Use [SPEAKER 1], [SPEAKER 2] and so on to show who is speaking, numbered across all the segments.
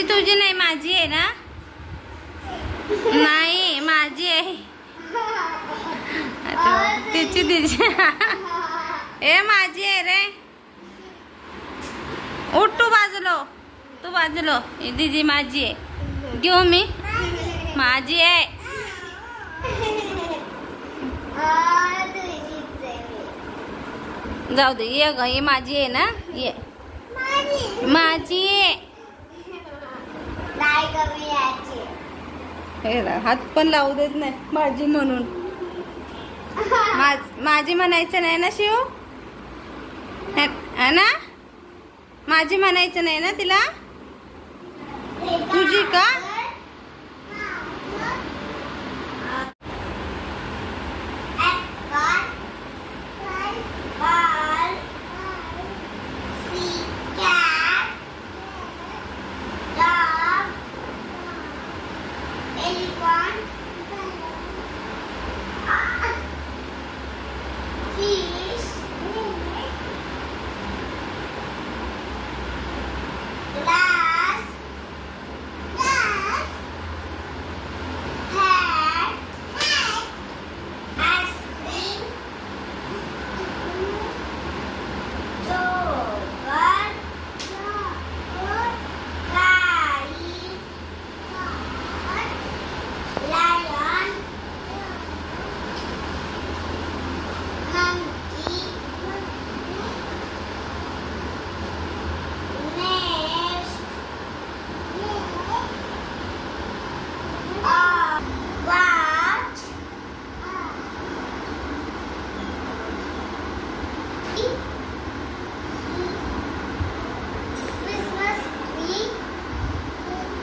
[SPEAKER 1] तुझी नाही, माझी आहे ना? नाही, माझी आहे. तिची तिची ए माझी आहे रे. उठ तू बाजूलो, तू बाजूलो. ही दीदी माझी आहे. घेऊ मी? माझी आहे. जाऊ दे, ये ग, ही माझी आहे ना. ये माझी आहे. हात पण लावू देत नाही माझी म्हणून. माझी म्हणायचं नाही ना शिव, है ना? माझी म्हणायचं नाही ना तिला. तुझी का?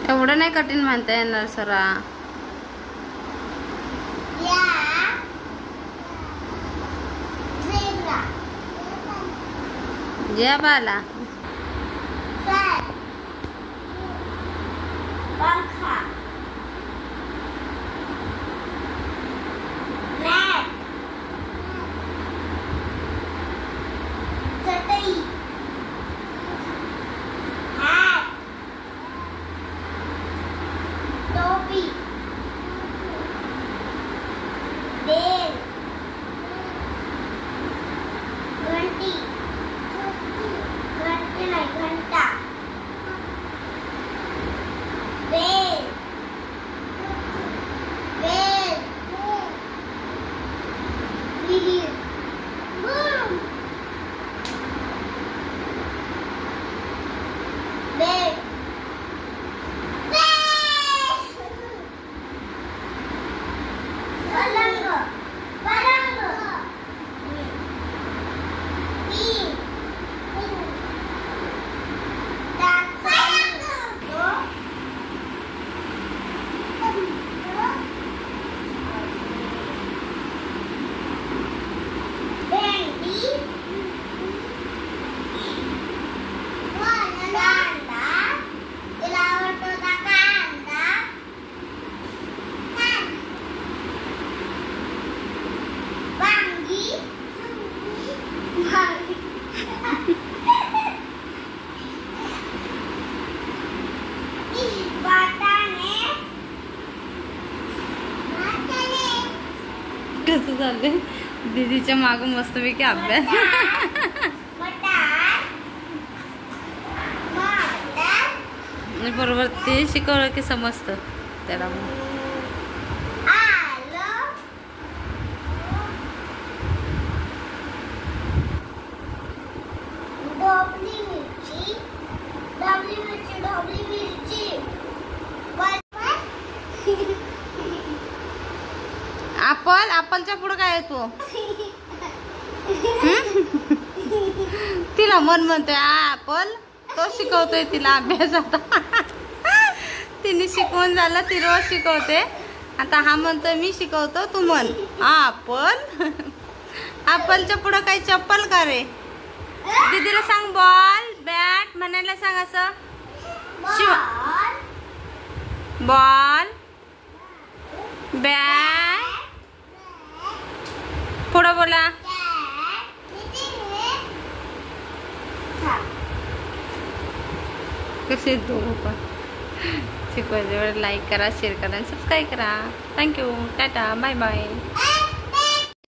[SPEAKER 1] एवढं नाही कठीण म्हणता येणार सरा. या बाला कसं चाललंय दीदीच्या माग मस्तपैकी अभ्यास. बरोबर ते शिकवलं की समजतं त्याला. ॲपल, ॲपलच्या पुढं काय आहे तू? तिला मन म्हणतोय ॲपल, तो शिकवतोय तिला अभ्यास. आता तिने शिकवून झालं, ती रोज शिकवते. आता हा म्हणतोय मी शिकवतो, तू म्हण ॲपल. ॲपलच्या पुढं काही चप्पल का रे? दीदीला सांग बॉल, बॅट म्हणायला सांग. असं बॉल, बॅट, पुढं बोला. कसे दोघं पण शिकवायच्या वेळेस लाईक करा, शेअर करा आणि सबस्क्राईब करा. थँक्यू. Ta-ta, bye bye.